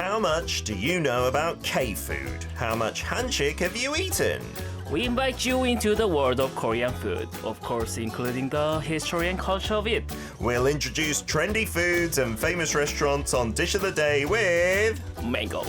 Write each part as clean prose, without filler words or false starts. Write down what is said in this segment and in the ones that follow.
How much do you know about K-food? How much hanchik have you eaten? We invite you into the world of Korean food, of course, including the history and culture of it. We'll introduce trendy foods and famous restaurants on Dish of the Day with... Mango.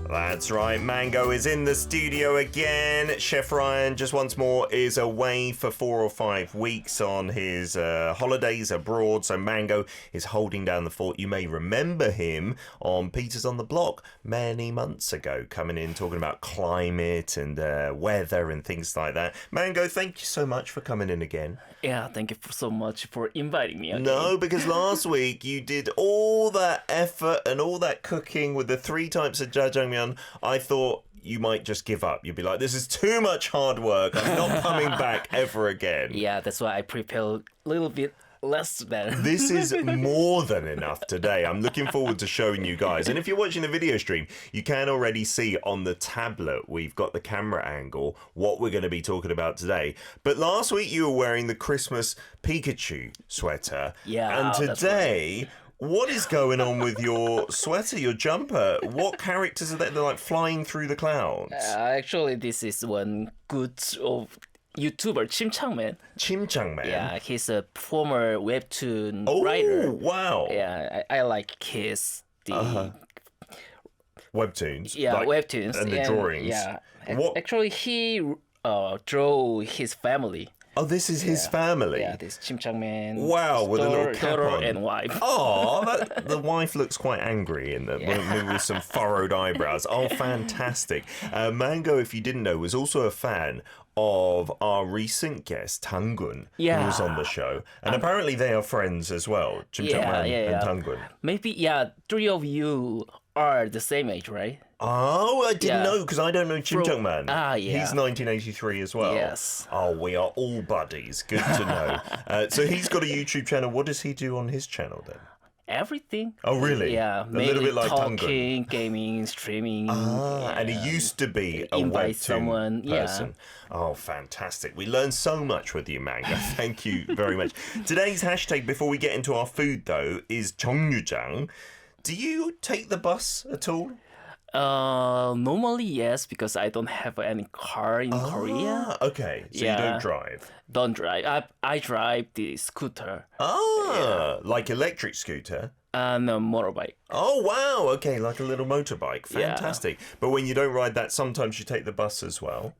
That's right, Mango is in the studio again. Chef Ryan, just once more, is away for 4 or 5 weeks on his holidays abroad. So Mango is holding down the fort. You may remember him on Peter's on the Block many months ago, coming in talking about climate and weather and things like that. Mango, thank you so much for coming in again. Yeah, thank you so much for inviting me again. No, because last week you did all that effort and all that cooking with the 3 types of jjajangmyeon. I thought you might just give up. You'd be like, this is too much hard work. I'm not coming back ever again. Yeah, that's why I prepared a little bit less than. This is more than enough today. I'm looking forward to showing you guys. And if you're watching the video stream, you can already see on the tablet, we've got the camera angle, what we're going to be talking about today. But last week you were wearing the Christmas Pikachu sweater. Yeah, and today... What is going on with your sweater, your jumper? What characters are they? They're like flying through the clouds. Actually, this is one good of YouTuber, Chimchangman. Chimchangman? Yeah, he's a former webtoon Oh, writer. wow. Yeah, I like his Webtoons. Yeah, like, webtoons. And the drawings. Yeah. What? Actually, he drew his family. Oh, this is his family? Yeah, this Chimchangman. Wow, with a little cap daughter on. and wife. Oh, the wife looks quite angry in them, with some furrowed eyebrows. Oh, fantastic. Mango, if you didn't know, was also a fan of our recent guest, Tangun, who was on the show. And apparently they are friends as well, Chimchangman and Tangun. Maybe, 3 of you are the same age, right? Oh, I didn't know, because I don't know Chimchangman. He's 1983 as well. Yes. Oh, we are all buddies. Good to know. So he's got a YouTube channel. What does he do on his channel then? Everything. Oh, really? Yeah. A little bit like talking, Tangun. gaming, streaming. And he used to be a invite webtoon someone, person. Oh, fantastic. We learned so much with you, Mango. Thank you very much. Today's hashtag, before we get into our food, though, is 정류장. Do you take the bus at all? Normally, yes, because I don't have any car in Korea. Okay, so you don't drive? Don't drive. I drive the scooter. Like electric scooter? No, motorbike. Oh, wow. Okay, like a little motorbike. Fantastic. But when you don't ride that, sometimes you take the bus as well?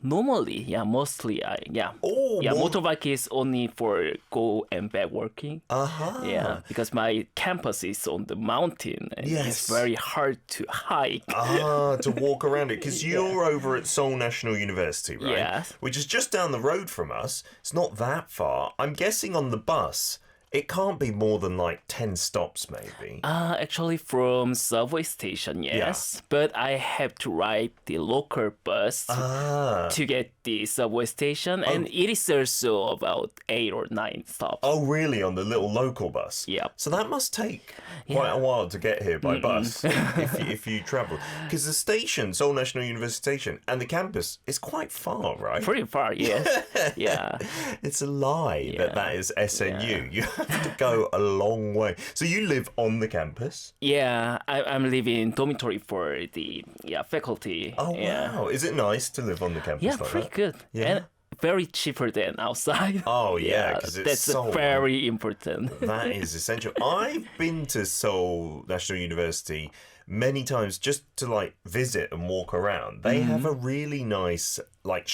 Normally, mostly, Oh, motorbike is only for go and back working. Yeah, because my campus is on the mountain and it's very hard to hike. To walk around it. Because you're over at Seoul National University, right? Yes. Which is just down the road from us. It's not that far. I'm guessing on the bus, it can't be more than like 10 stops, maybe. Actually, from subway station, yes. But I have to ride the local bus to get the subway station. And it is also about 8 or 9 stops. Oh, really? On the little local bus? Yeah. So that must take quite a while to get here by bus if you travel. Because the station, Seoul National University Station, and the campus is quite far, right? Pretty far, yes. Yeah. It's a lie that is SNU. You have to go a long way. So you live on the campus? Yeah, I'm living in dormitory for the faculty. Oh, wow. Is it nice to live on the campus Yeah, like pretty that? good. Yeah. And very cheaper than outside. Oh, yeah, because it's that's Seoul. very important. That is essential. I've been to Seoul National University many times just to like visit and walk around. They have a really nice like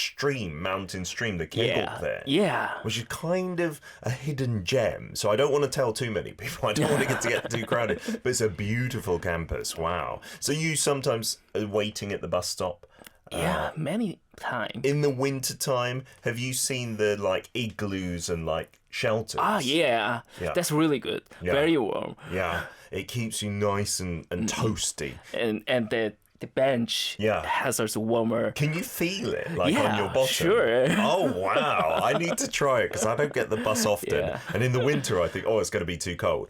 mountain stream, the Kegguk there. Yeah. Which is kind of a hidden gem. So I don't want to tell too many people. I don't want it to get too crowded. But it's a beautiful campus. Wow. So you sometimes are waiting at the bus stop? Yeah, many times. In the winter time, have you seen the like igloos and like shelters? Yeah. That's really good. Yeah. Very warm. Yeah, it keeps you nice and toasty. And the the bench has also warmer. Can you feel it on your bottom? Sure. Oh, wow. I need to try it because I don't get the bus often. Yeah. And in the winter, I think, it's going to be too cold.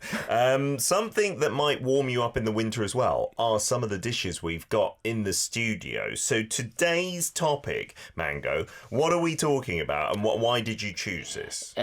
Something that might warm you up in the winter as well are some of the dishes we've got in the studio. So today's topic, Mango, what are we talking about and why did you choose this?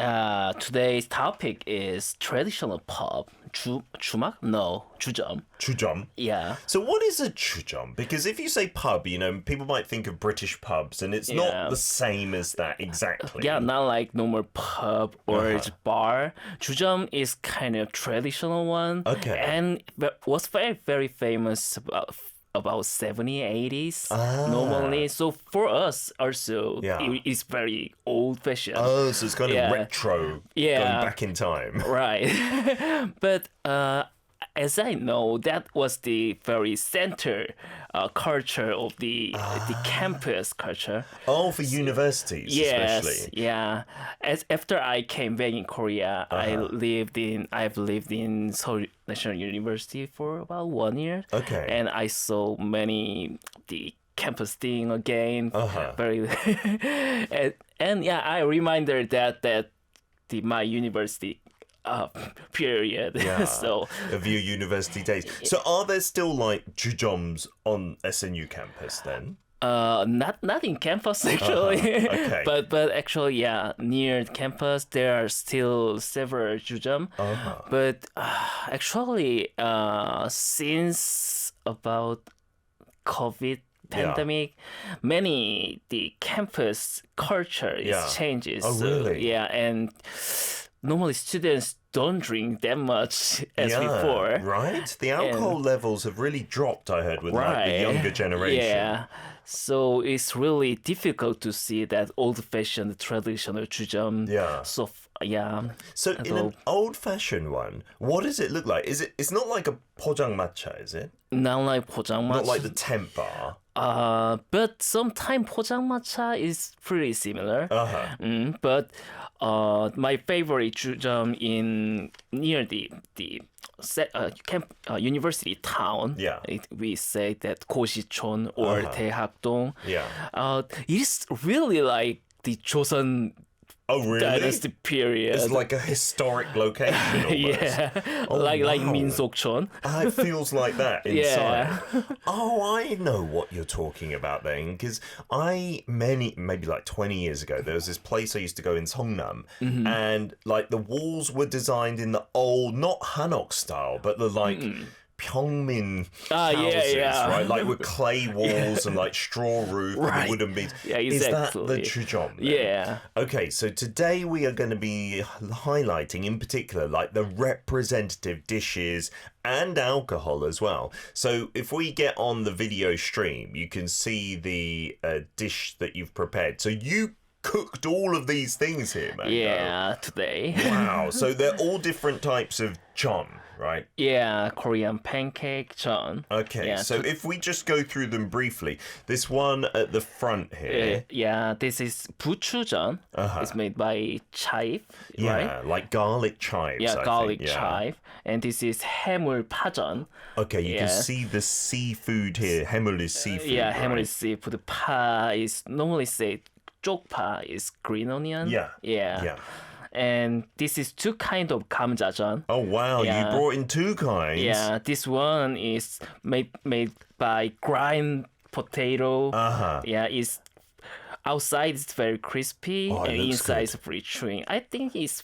Today's topic is traditional pub. 주막? No, 주점. Buchujeon. Yeah. So what is a Buchujeon? Because if you say pub, people might think of British pubs, and it's not the same as that exactly. Yeah, not like normal pub or bar. 주점 is kind of traditional one. Okay. And was very, very famous about 70s, 80s normally. So for us also, it's very old-fashioned. Oh, so it's kind of retro, going back in time. Right. But as I know, that was the very center culture of the campus culture. Oh, for universities, especially. Yeah. After I came back in Korea, I've lived in Seoul National University for about 1 year. Okay. And I saw many the campus thing again. Very and I reminded that my university period. So of your university days. So are there still like Buchujeons on SNU campus then? Not in campus actually. Okay. but actually near campus there are still several Buchujeon. But actually since about COVID pandemic, many the campus culture is changes. Oh, really? And normally students don't drink that much as before. Right? The alcohol levels have really dropped, I heard, with like the younger generation. Yeah. So it's really difficult to see that old-fashioned traditional Buchujeon. So So in an old-fashioned one, what does it look like? It's not like a 포장마차, is it? Not like 포장마차. Not like the temp bar. But sometimes 포장마차 is pretty similar. But my favorite Buchujeon in near the university town. We say that 고시촌 or 대학동. It is really like the Joseon dynasty period. It's like a historic location almost. Like 민속촌. It feels like that inside. I know what you're talking about then, because maybe like 20 years ago, there was this place I used to go in Seongnam, and like the walls were designed in the old, not Hanok style, but the like Pyongmin houses, right? Like with clay walls and like straw roof and wooden beams. Yeah, exactly. Is that the Buchujeon? Yeah. Okay, so today we are going to be highlighting in particular like the representative dishes and alcohol as well. So if we get on the video stream, you can see the dish that you've prepared. So you cooked all of these things here, man. Yeah, today. Wow. So they're all different types of jeon, right? Yeah, Korean pancake jeon. Okay, so if we just go through them briefly, this one at the front here. This is Buchujeon. It's made by chive, right? Yeah, like garlic chives. Garlic chive. And this is 해물파전. Okay, you can see the seafood here. 해물 is seafood. 해물 is seafood. 파 is normally say 쪽파 is green onion. Yeah. And this is two kind of Gamjajeon. Oh wow, you brought in two kinds. Yeah, this one is made by grind potato. Yeah, it's outside it's very crispy and inside it's very chewy. I think it's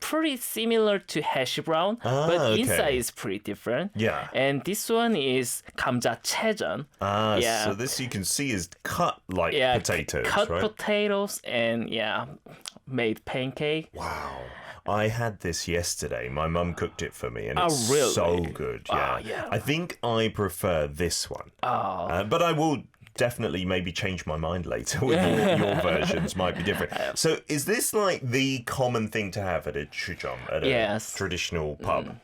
pretty similar to hash brown, but inside is pretty different. Yeah. And this one is Gamjajeon. So this you can see is cut like potatoes, cut right? potatoes and made pancake. Wow. I had this yesterday. My mum cooked it for me and it's really? so good. Yeah. I think I prefer this one. But I will definitely maybe change my mind later with your versions might be different. So is this like the common thing to have at a Buchujeon, at a traditional pub?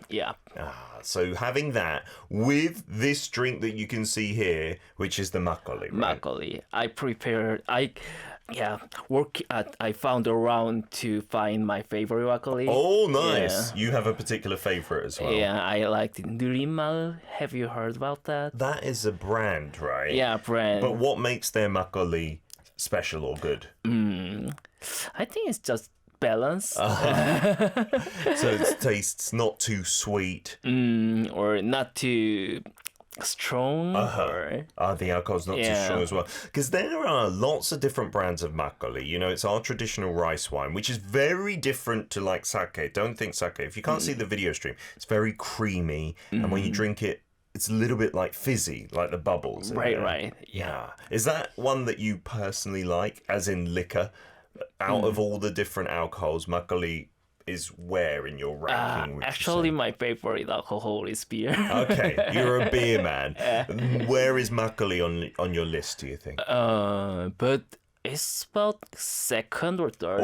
So having that with this drink that you can see here, which is the makgeolli, right? Makgeolli. yeah, I found around to find my favorite makgeolli. Oh, nice. Yeah. You have a particular favorite as well. Yeah, I like the Nurimmal. Have you heard about that? That is a brand, right? Yeah, brand. But what makes their makgeolli special or good? I think it's just balance. So it tastes not too sweet. Or not too strong. The alcohol's not too strong as well. Because there are lots of different brands of makgeolli. You know, it's our traditional rice wine, which is very different to like sake. Don't think sake. If you can't see the video stream, it's very creamy. And when you drink it, it's a little bit like fizzy, like the bubbles. Right. Yeah. Is that one that you personally like, as in liquor? Out of all the different alcohols, makgeolli is where in your ranking? Would Actually, you say? my favorite alcohol is beer. Okay, you're a beer man. Where is makgeolli on your list, do you think? But it's about second or third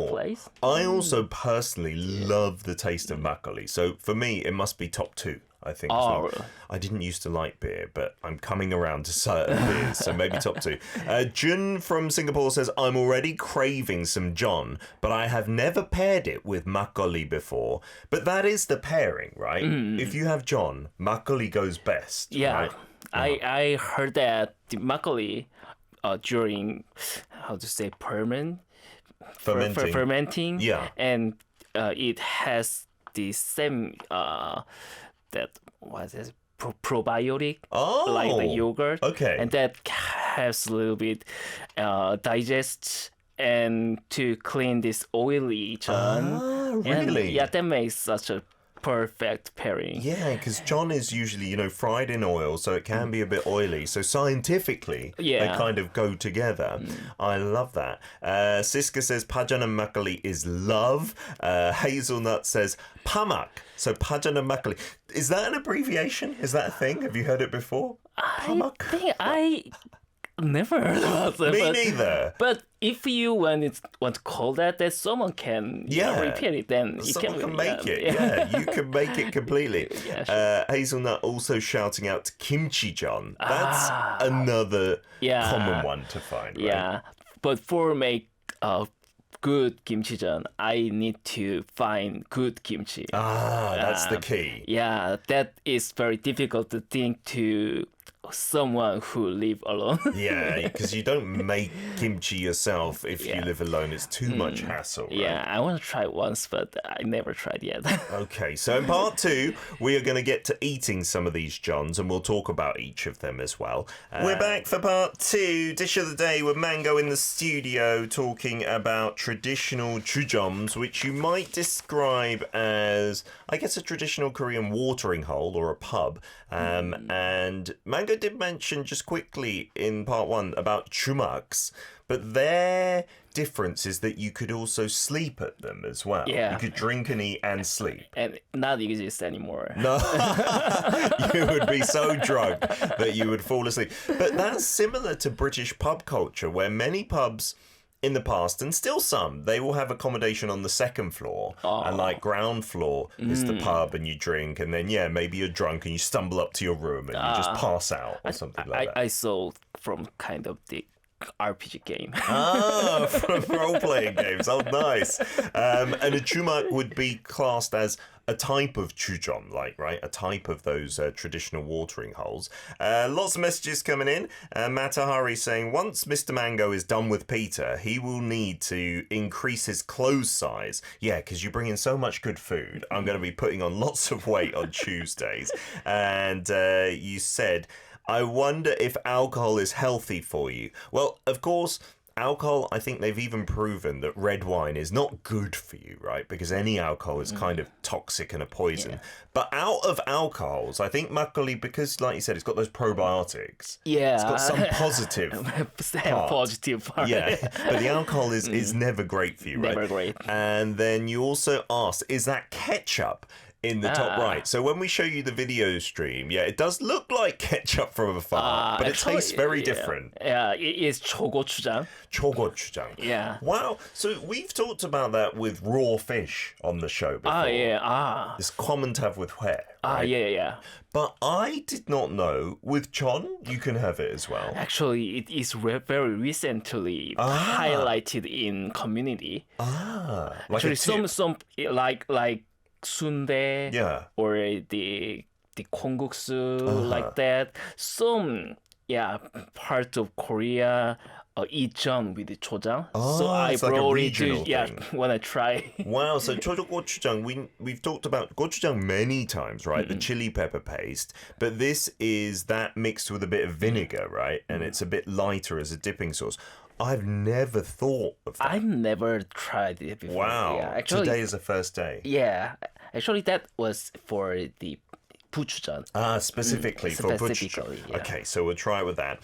place. I also personally love the taste of makgeolli. So for me, it must be top two, I think. As well. Really? I didn't used to like beer, but I'm coming around to certain beers, so maybe top two. Jun from Singapore says, I'm already craving some John, but I have never paired it with makgeolli before. But that is the pairing, right? If you have John, makgeolli goes best. Yeah, right? I heard that the makgeolli during fermenting. Yeah. And it has the same probiotic, like the yogurt. Okay. And that has a little bit digest and to clean this oily John. Really? And, that makes such a perfect pairing. Yeah, because John is usually, fried in oil, so it can be a bit oily. So scientifically, they kind of go together. I love that. Siska says Pajeon and makgeolli is love. Hazelnut says pamak. So Pajeon and makgeolli. Is that an abbreviation? Is that a thing? Have you heard it before? Pamak? I think I never heard about it. Me neither. But if you want to call that someone can repeat it, then someone can make it. Yeah, you can make it completely. Yeah, sure. Hazelnut also shouting out to Gamjajeon. That's another common one to find. Right? Yeah, but for make good Gamjajeon, I need to find good kimchi. That's the key. Yeah, that is very difficult to think to someone who live alone. Yeah, because you don't make kimchi yourself if you live alone. It's too much hassle. Right? Yeah, I want to try once, but I never tried yet. Okay, so in part two, we are going to get to eating some of these Johns, and we'll talk about each of them as well. We're back for part two, dish of the day with Mango in the studio, talking about traditional chujeoms, which you might describe as, I guess, a traditional Korean watering hole or a pub. And Mango did mention just quickly in part one about chumaks, but their difference is that you could also sleep at them as well. Yeah. You could drink and eat and sleep. And not exist anymore. No, you would be so drunk that you would fall asleep. But that's similar to British pub culture, where many pubs in the past, and still some, they will have accommodation on the second floor, and like ground floor is the pub, and you drink, and then maybe you're drunk and you stumble up to your room and you just pass out or something like that. I saw from kind of the RPG game. From role-playing games. Oh, nice. And a chumak would be classed as a type of chujeom, right? A type of those traditional watering holes. Lots of messages coming in. Matahari saying, once Mr. Mango is done with Peter, he will need to increase his clothes size. Yeah, because you bring in so much good food. I'm going to be putting on lots of weight on Tuesdays. And you said, I wonder if alcohol is healthy for you. Well, of course, alcohol, I think they've even proven that red wine is not good for you, right? Because any alcohol is kind of toxic and a poison. Yeah. But out of alcohols, I think makgeolli, because like you said, it's got those probiotics. Yeah. It's got some positive part. Yeah, but the alcohol is never great for you, right? Never great. And then you also asked, is that ketchup? in the top right. So when we show you the video stream, it does look like ketchup from afar, but actually, it tastes very different. Yeah, it is 초고추장. 초고추장. Yeah. Wow. So we've talked about that with raw fish on the show before. It's common to have with 회. Right? Yeah. But I did not know with John you can have it as well. Actually, it is very recently highlighted in community. Like actually, some like sundae or the kongguksu like that. Some part of Korea eat John with the cho장. So I brought it to when I try. Wow, so gochujang, we've talked about gochujang many times, right? The chili pepper paste, but this is that mixed with a bit of vinegar, right? And it's a bit lighter as a dipping sauce. I've never thought of that. I've never tried it before. Wow. Yeah, actually, today is the first day. Yeah. Actually, that was for the Buchujeon. Specifically for Buchujeon. Yeah. Okay, so we'll try it with that.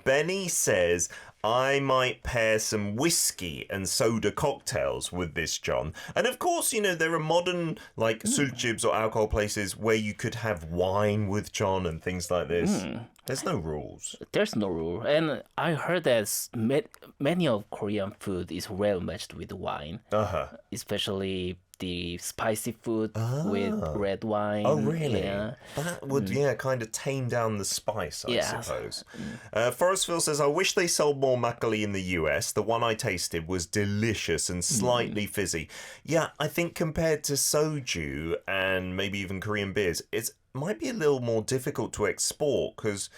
Benny says, I might pair some whiskey and soda cocktails with this, John. And of course, there are modern like suljibs or alcohol places where you could have wine with John and things like this. There's no rules. There's no rule. And I heard that many of Korean food is well matched with wine. Especially the spicy food with red wine. Oh, really? Yeah. That would, kind of tame down the spice, I suppose. Forestville says, I wish they sold more makgeolli in the US. The one I tasted was delicious and slightly fizzy. Yeah, I think compared to soju and maybe even Korean beers, it might be a little more difficult to export because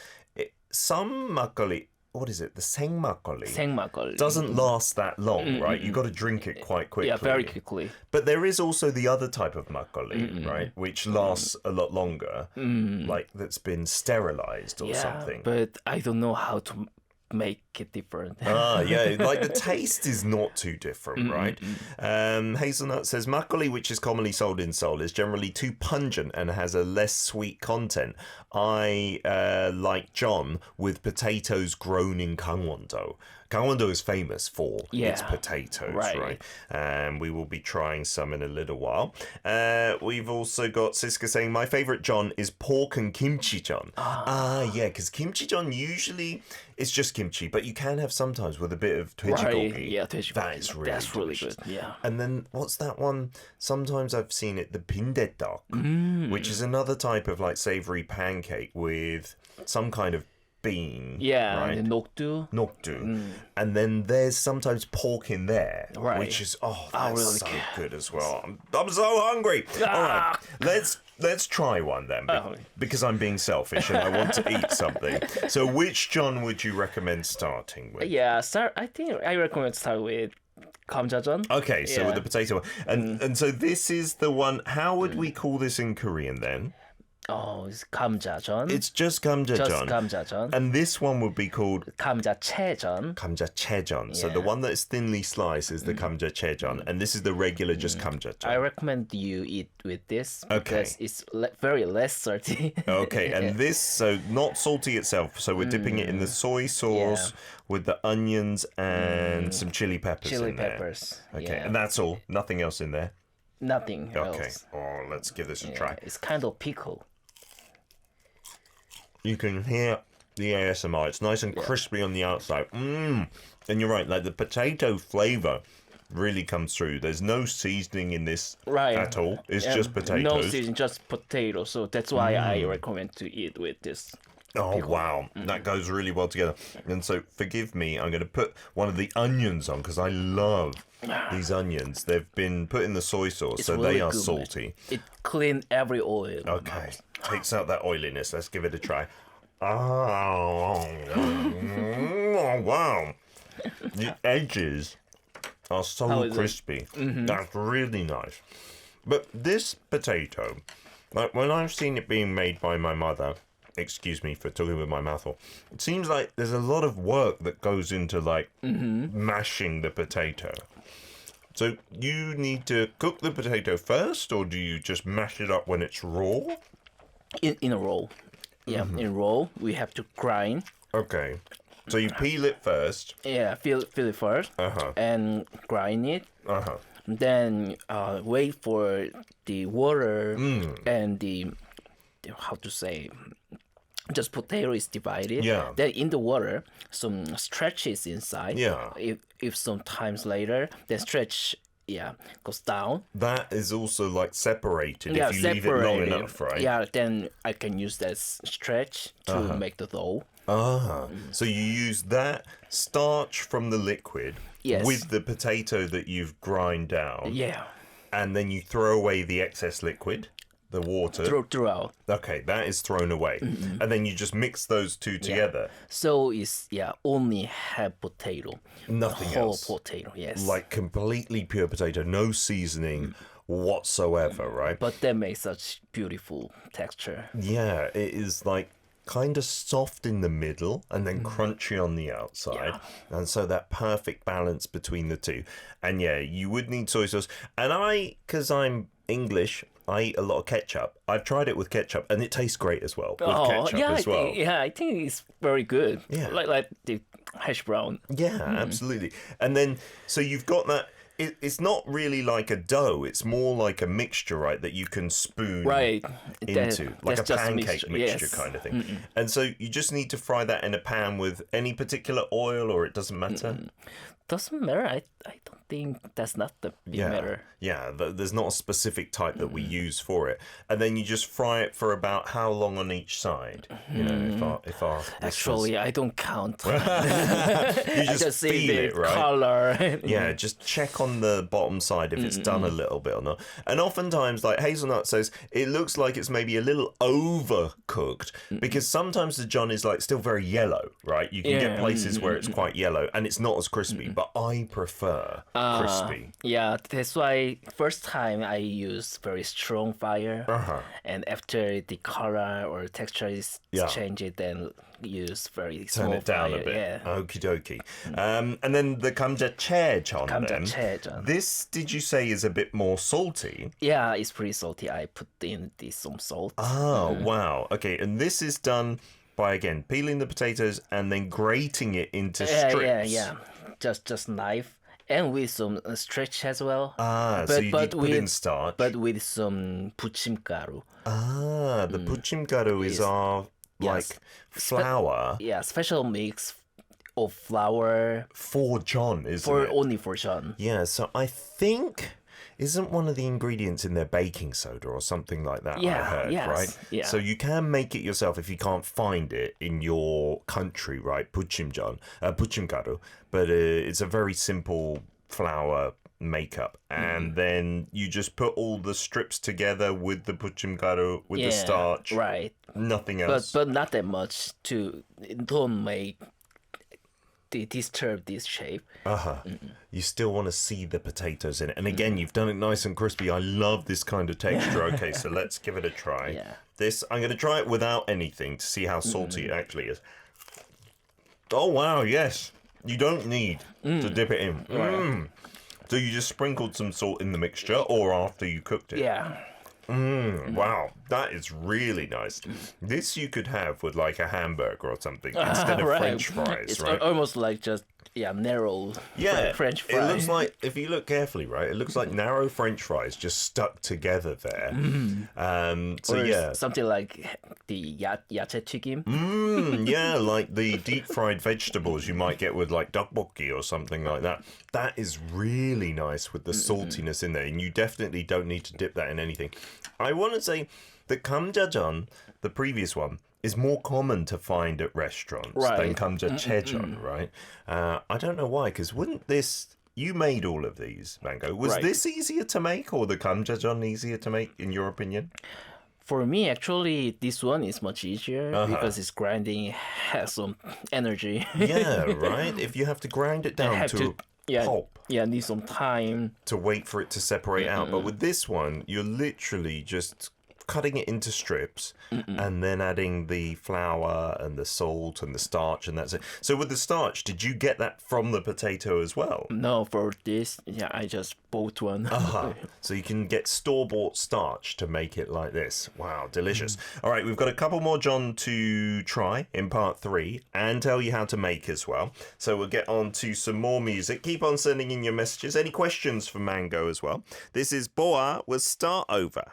some makgeolli... What is it? The 생makgeolli doesn't last that long, right? You got to drink it quite quickly. Yeah, very quickly. But there is also the other type of makgeolli, right? Which lasts a lot longer, like that's been sterilized or something. But I don't know how to make it different. Like the taste is not too different, right? Hazelnut says makgeolli, which is commonly sold in Seoul, is generally too pungent and has a less sweet content. I like John with potatoes grown in Gangwon-do. Gangwon-do is famous for its potatoes, right? And we will be trying some in a little while. We've also got Siska saying, my favorite John is pork and kimchi John. Because kimchi John usually is just kimchi, but you can have sometimes with a bit of 돼지고기. Yeah, 돼지고기. That's really good. Yeah. And then what's that one? Sometimes I've seen it, the 빈대떡, which is another type of like savory pancake with some kind of bean. Yeah, right? 녹두. And then there's sometimes pork in there, right? Which is that's really so good as well. I'm so hungry. All right, let's try one then, because I'm being selfish and I want to eat something. So, which John would you recommend starting with? Yeah, I think I recommend start with Gamjajeon. Okay, so with the potato one, and so this is the one. How would we call this in Korean then? Oh, it's Gamjajeon. It's just Gamjajeon. Just Gamjajeon. And this one would be called Gamjajeon. Gamjajeon. So the one that is thinly sliced is the Gamjajeon, and this is the regular just Gamjajeon. I recommend you eat with this because it's very less salty. Okay, and this, so not salty itself. So we're dipping it in the soy sauce with the onions and some chili peppers in there. Peppers. Okay, and that's all. Nothing else in there. Nothing else. Okay. Oh, let's give this a try. It's kind of pickle. You can hear the ASMR. It's nice and crispy on the outside. And you're right, like the potato flavor really comes through. There's no seasoning in this at all. It's just potatoes. No seasoning, just potato. So that's why I recommend to eat with this. Oh, pickle. Wow. That goes really well together. And so, forgive me, I'm going to put one of the onions on because I love these onions. They've been put in the soy sauce, so really they are salty. It cleans every oil. Okay. Takes out that oiliness. Let's give it a try. Oh, wow. The edges are so crispy. That's really nice. But this potato, like when I've seen it being made by my mother, excuse me for talking with my mouth full, it seems like there's a lot of work that goes into like mashing the potato. So you need to cook the potato first, or do you just mash it up when it's raw? In a roll. Yeah, in roll, we have to grind. Okay. So you peel it first. Yeah, peel it first. And grind it. Then wait for the water and the how to say. Just potato is divided. Yeah. Then in the water, some stretches inside. Yeah. If some times later, the stretch goes down. That is also like separated Yeah, if you leave it long enough, right? Yeah, then I can use that stretch to make the dough. So you use that starch from the liquid Yes. with the potato that you've grind down. Yeah, And then you throw away the excess liquid, the water. throughout. Okay, that is thrown away. And then you just mix those two together. So it's only have potato. Nothing whole else. potato, yes. Like completely pure potato, no seasoning whatsoever, right? But that makes such beautiful texture. Yeah, it is like kind of soft in the middle and then crunchy on the outside. And so that perfect balance between the two. And yeah, you would need soy sauce. And because I'm English, I eat a lot of ketchup. I've tried it with ketchup and it tastes great as well. With ketchup as well. I think it's very good. Yeah. Like the hash brown. Yeah, absolutely. And then, so you've got that. It's not really like a dough. It's more like a mixture, right? That you can spoon into, like a pancake mixture kind of thing. And so you just need to fry that in a pan with any particular oil, or it doesn't matter. Doesn't matter. I don't think that's not the big matter. Yeah, there's not a specific type that we use for it. And then you just fry it for about how long on each side? You know, if our Actually, I don't count. you I just see feel the it, right? color. Yeah, just check on the bottom side if it's done a little bit or not. And oftentimes, like Hazelnut says, it looks like it's maybe a little overcooked because sometimes the John is like still very yellow, right? You can get places where it's quite yellow and it's not as crispy, but I prefer crispy. Yeah, that's why first time I use very strong fire, and after the color or texture is changed, then use very small Turn it down fire. a bit. Yeah. Okie dokie. And then the Gamjajeon. Gamjajeon. This, did you say, is a bit more salty? Yeah, it's pretty salty. I put in some salt. Oh, wow. Okay, and this is done by, again, peeling the potatoes and then grating it into strips. Yeah. Just knife. And with some stretch as well. So you need to put in starch. But with some buchimgaru. The buchimgaru is our, like, flour. Special mix of flour. For John, isn't it? Only for John. Yeah, so I think... Isn't one of the ingredients in there baking soda or something like that, I heard, right? Yeah. So you can make it yourself if you can't find it in your country, right? Buchimgaru. But it's a very simple flour makeup. And then you just put all the strips together with the buchimgaru, with the starch. Right. Nothing else. But not that much to don't make... disturb this shape. You still want to see the potatoes in it. And again, you've done it nice and crispy. I love this kind of texture. Okay, so let's give it a try. Yeah. This, I'm going to try it without anything to see how salty it actually is. Oh, wow, yes. You don't need to dip it in. So you just sprinkled some salt in the mixture or after you cooked it? Yeah. Wow, that is really nice. This you could have with like a hamburger or something instead of French fries, it's right? almost like just narrow French fries. It looks like, if you look carefully, right, it looks like narrow French fries just stuck together there. Or something like the yache chicken. Yeah, like the deep fried vegetables you might get with like tteokbokki or something like that. That is really nice with the saltiness in there, and you definitely don't need to dip that in anything. I want to say the Gamjajeon, the previous one, is more common to find at restaurants than Gamjajeon, right? I don't know why, because wouldn't this... You made all of these, Mango. Was this easier to make or the Gamjajeon easier to make, in your opinion? For me, actually, this one is much easier because it's grinding has some energy. Yeah, right? If you have to grind it down to pulp. Yeah, need some time. To wait for it to separate out. But with this one, you're literally just cutting it into strips and then adding the flour and the salt and the starch, and that's it. So with the starch, did you get that from the potato as well? No, for this, yeah, I just bought one. So you can get store-bought starch to make it like this. Wow, delicious. All right, we've got a couple more, John, to try in part 3 and tell you how to make as well. So we'll get on to some more music. Keep on sending in your messages. Any questions for Mango as well? This is Boa with Start Over.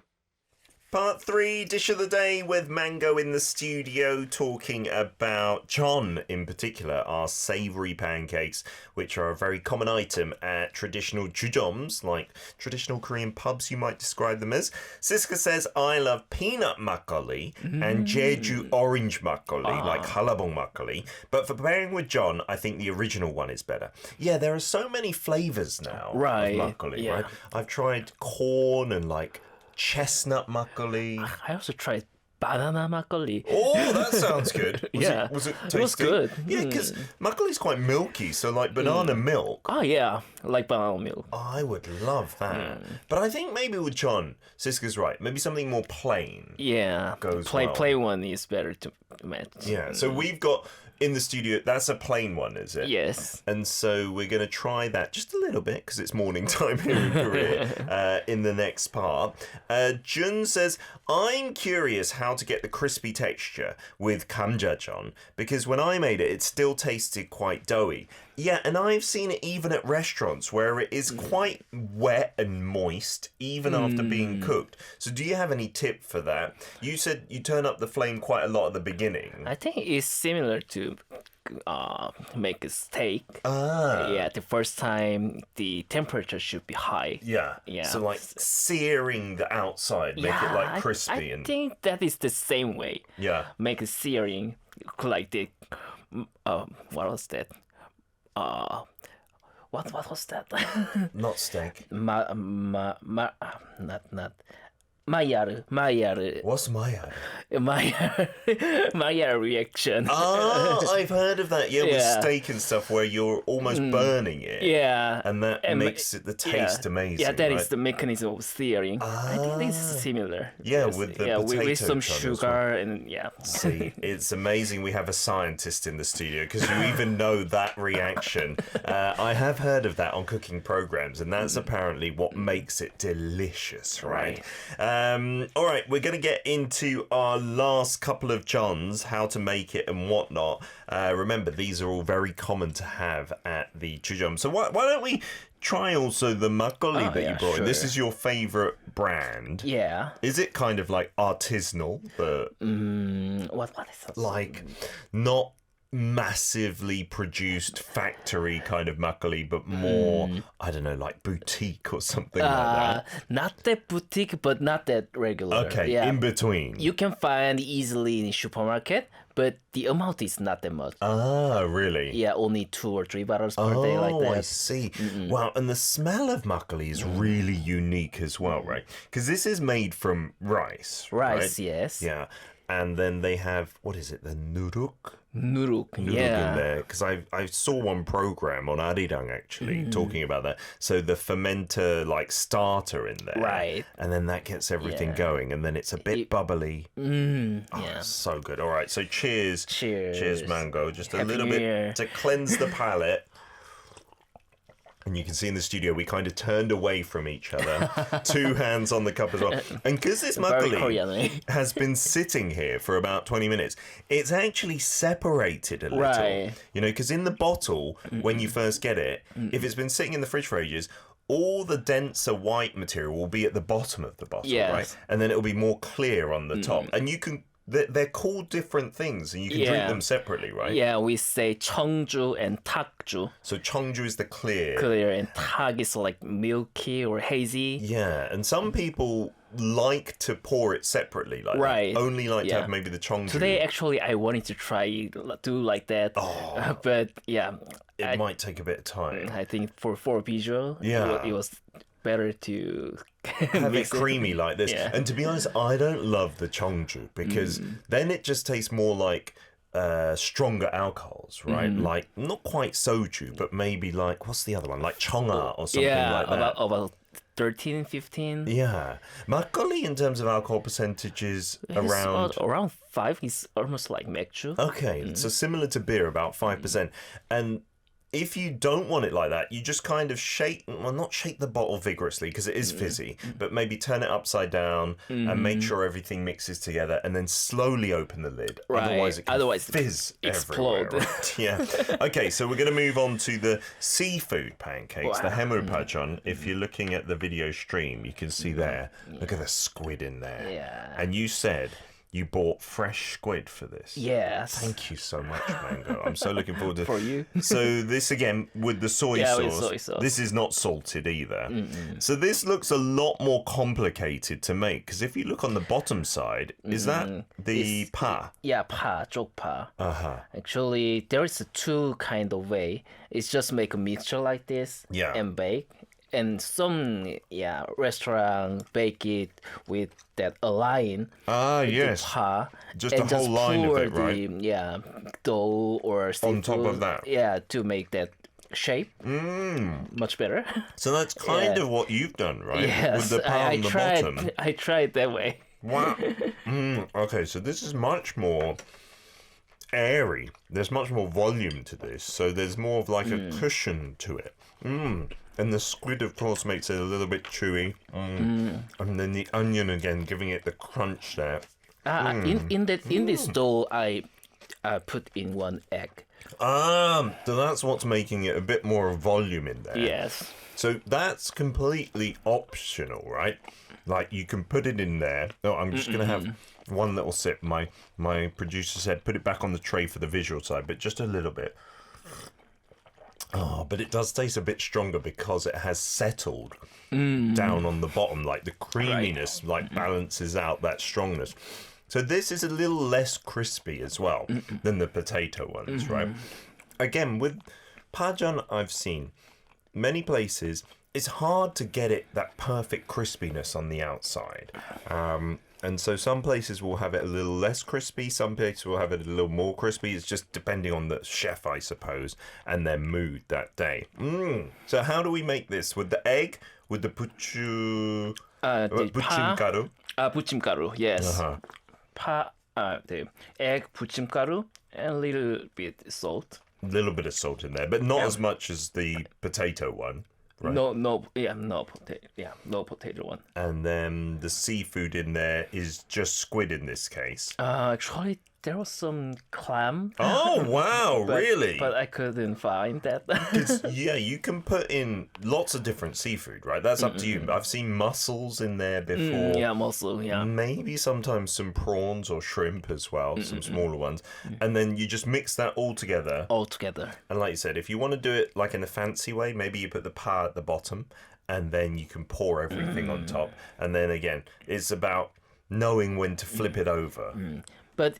Part 3, Dish of the Day with Mango in the studio, talking about John in particular, our savoury pancakes, which are a very common item at traditional jujeoms, like traditional Korean pubs you might describe them as. Siska says, I love peanut makgeolli and Jeju orange makgeolli, like halabong makgeolli. But for pairing with John, I think the original one is better. Yeah, there are so many flavours now of makgeolli, right? I've tried corn and like chestnut makgeolli. I also tried banana makgeolli. Oh, that sounds good. Was it tasty? It was good. Yeah, because makgeolli's quite milky, so like banana milk. Oh, yeah, like banana milk. I would love that. But I think maybe with John, Siska's right. Maybe something more plain. Yeah, goes well. plain one is better to match. Yeah, so we've got in the studio, that's a plain one, is it? Yes. And so we're going to try that just a little bit because it's morning time here in Korea in the next part. Jun says, I'm curious how to get the crispy texture with Gamjajeon because when I made it, it still tasted quite doughy. Yeah, and I've seen it even at restaurants where it is quite wet and moist even after being cooked. So do you have any tip for that? You said you turn up the flame quite a lot at the beginning. I think it's similar to make a steak. Yeah, the first time the temperature should be high. Yeah. So like searing the outside, make it like crispy. I think that is the same way. Yeah. Make a searing like the what was that? What was that? Not steak. Not Maillard. What's Maillard? Maillard reaction. Oh, I've heard of that. Yeah, with steak and stuff where you're almost burning it. Yeah. And that makes it the taste amazing. Yeah, that right? is the mechanism of searing. I think this is similar. Yeah, with the potato with some chun sugar well. and See, it's amazing we have a scientist in the studio because you even know that reaction. I have heard of that on cooking programs, and that's apparently what makes it delicious, right? All right, we're going to get into our last couple of Johns, how to make it and whatnot. Remember, these are all very common to have at the Buchujeon. So why don't we try also the makgeolli that you brought in? This is your favourite brand. Yeah. Is it kind of like artisanal, but what is that? like not massively produced factory kind of makgeolli, but more, I don't know, like boutique or something like that? Not that boutique, but not that regular. Okay, in between. You can find easily in supermarket, but the amount is not that much. Ah, really? Yeah, only 2 or 3 bottles per day like that. Oh, I see. Wow, and the smell of makgeolli is really unique as well, right? Because this is made from rice, Rice, right? yes. Yeah, and then they have, what is it, the nuruk? Nuruk, In there, because I saw one program on Arirang actually talking about that. So the fermenter like starter in there, right? And then that gets everything going, and then it's a bit bubbly. Yeah, so good. All right, so cheers, Mango. Just a Happy little New bit Year. to cleanse the palate. And you can see in the studio, we kind of turned away from each other. 2 hands on the cup as well. And because this makgeolli has been sitting here for about 20 minutes, it's actually separated a little. Right. You know, because in the bottle, when you first get it, if it's been sitting in the fridge for ages, all the denser white material will be at the bottom of the bottle, right? And then it'll be more clear on the top. And you can... They're called different things, and you can drink them separately, right? Yeah, we say 청주 and 탁주. So 청주 is the clear. Clear, and 탁 is like milky or hazy. Yeah, and some people like to pour it separately, like right. only like to have maybe the 청주. Today, actually, I wanted to try do like that, but yeah, it might take a bit of time. I think for visual, it was better to have it creamy like this. And to be honest, I don't love the 청주 because then it just tastes more like stronger alcohols, right? Like not quite soju, but maybe like what's the other one? Like 청아 or something like that. About 13, 15. Yeah. Makgeolli in terms of alcohol percentages around... around 5. It's almost like 맥주. Okay, so similar to beer, about 5%. And if you don't want it like that, you just kind of not shake the bottle vigorously because it is fizzy, but maybe turn it upside down and make sure everything mixes together and then slowly open the lid. Right. Otherwise it can fizz explode. everywhere. Right? Yeah. Okay, so we're going to move on to the seafood pancakes, the Haemulpajeon. If you're looking at the video stream, you can see there. Look at the squid in there. Yeah. And you said... you bought fresh squid for this. Yes. Thank you so much, Mango. I'm so looking forward to For you. So this again with the soy sauce. With soy sauce. This is not salted either. So this looks a lot more complicated to make because if you look on the bottom side, is that the pa? Yeah, pa, 쪽파. Uh-huh. Actually, there is two kind of way. It's just make a mixture like this and bake. And some restaurant bake it with that line. Yes. Pa, just a whole line of it, right? Dough or seafood. On top of that. Yeah, to make that shape. Much better. So that's kind of what you've done, right? Yes, With the pa on the bottom. I tried that way. Wow. Okay, so this is much more airy. There's much more volume to this. So there's more of like a cushion to it. And the squid, of course, makes it a little bit chewy. And then the onion again, giving it the crunch there. In this dough, I put in 1 egg. So that's what's making it a bit more volume in there. Yes. So that's completely optional, right? Like you can put it in there. Oh, I'm just gonna have one little sip. My producer said put it back on the tray for the visual side, but just a little bit. Oh, but it does taste a bit stronger because it has settled down on the bottom. Like the creaminess balances out that strongness. So this is a little less crispy as well than the potato ones, right? Again, with pajeon I've seen many places, it's hard to get it that perfect crispiness on the outside. And so some places will have it a little less crispy, some places will have it a little more crispy. It's just depending on the chef, I suppose, and their mood that day. So how do we make this? With the egg? With the buchimgaru? 부침가루, yes. The egg, 부침가루, and a little bit salt. A little bit of salt in there, but not as much as the potato one. Right. No potato one. And then the seafood in there is just squid in this case. Actually, there was some clam. Oh, wow, really? But I couldn't find that. You can put in lots of different seafood, right? That's up to you. I've seen mussels in there before. Mussel, Maybe sometimes some prawns or shrimp as well, some smaller ones. And then you just mix that all together. And like you said, if you want to do it like in a fancy way, maybe you put the pa at the bottom and then you can pour everything on top. And then again, it's about knowing when to flip it over. But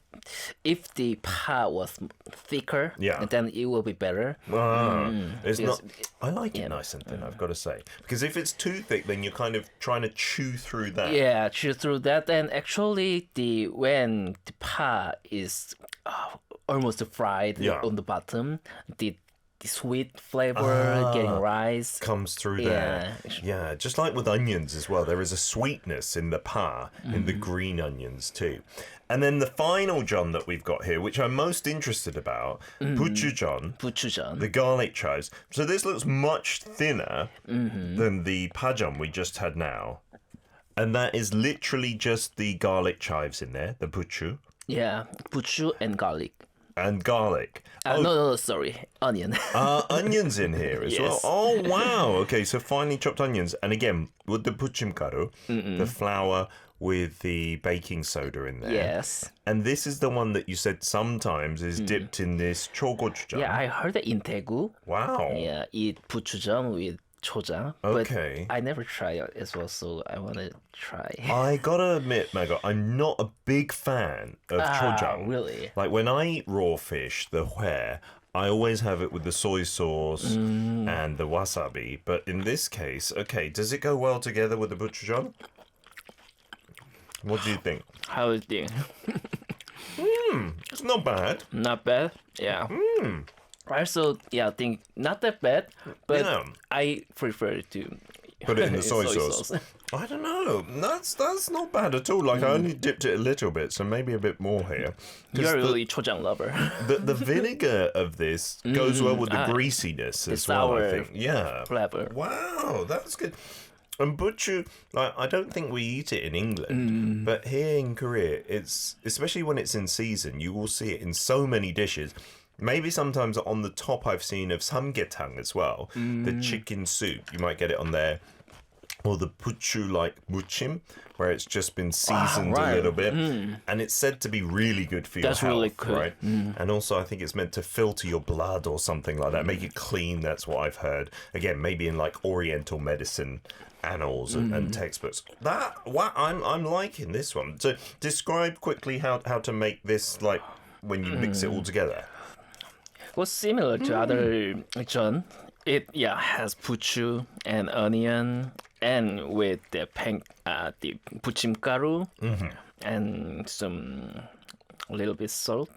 if the pa was thicker, then it will be better. It's not. I like it nice and thin, I've got to say. Because if it's too thick, then you're kind of trying to chew through that. Yeah, chew through that. And actually, when the pa is almost fried on the bottom, the sweet flavor getting rise comes through there. Yeah, just like with onions as well, there is a sweetness in the pa, in the green onions too. And then the final John that we've got here, which I'm most interested about, Buchujeon, the garlic chives. So this looks much thinner than the pajeon we just had now. And that is literally just the garlic chives in there, the buchu. Yeah, buchu and garlic. And garlic. No, sorry. Onion. Onions in here as well. Oh, wow. Okay, so finely chopped onions. And again, with the buchimgaru, the flour with the baking soda in there. Yes. And this is the one that you said sometimes is dipped in this chogochujang. Yeah, I heard that in Daegu. Wow. Yeah, eat buchujang with choja. Okay. But I never tried it as well, so I want to try. I gotta admit, Mago, I'm not a big fan of chojang. Really? Like when I eat raw fish, the hue, I always have it with the soy sauce and the wasabi. But in this case, okay, does it go well together with the buchujang? What do you think? How do you think? It's not bad. Not bad? Yeah. I also, think not that bad, but I prefer to Put it in the soy sauce. I don't know. That's not bad at all. Like I only dipped it a little bit, so maybe a bit more here. You're really choljang lover. The vinegar of this goes well with the greasiness as well, I think. Yeah. Flavor. Wow, that's good. And buchu, like, I don't think we eat it in England, but here in Korea, it's especially when it's in season, you will see it in so many dishes. Maybe sometimes on the top I've seen of samgyetang as well, the chicken soup. You might get it on there. Or the buchu like muchim, where it's just been seasoned a little bit. And it's said to be really good for your health, really good. right? And also I think it's meant to filter your blood or something like that, make it clean, that's what I've heard. Again, maybe in like Oriental medicine annals and textbooks. I'm liking this one. So describe quickly how to make this, like when you mix it all together. Well, similar to other jeon, it has buchu and onion, and with the buchimgaru and some a little bit salt.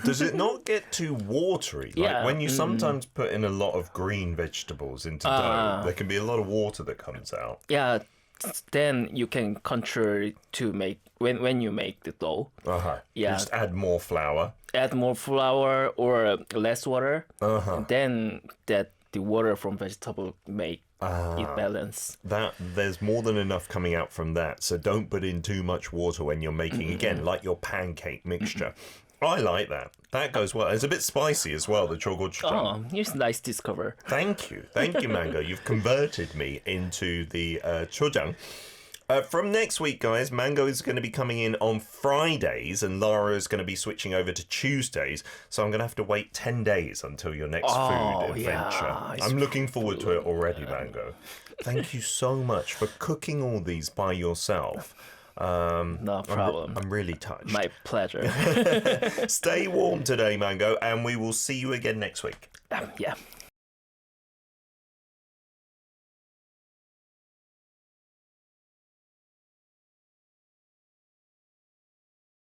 Does it not get too watery? Like when you sometimes put in a lot of green vegetables into dough, there can be a lot of water that comes out. Yeah, then you can control to make when you make the dough. Yeah. Just add more flour. Add more flour or less water. Then the water from vegetable make it balance. There's more than enough coming out from that, so don't put in too much water when you're making, again, like your pancake mixture. I like that. That goes well. It's a bit spicy as well, the chogochujang. It's nice to discover. Thank you, Mango. You've converted me into the chojang. From next week, guys, Mango is going to be coming in on Fridays and Lara is going to be switching over to Tuesdays. So I'm going to have to wait 10 days until your next food adventure. I'm looking forward to it already, Mango. Thank you so much for cooking all these by yourself. No problem. I'm really touched. My pleasure. Stay warm today, Mango, and we will see you again next week. Yeah.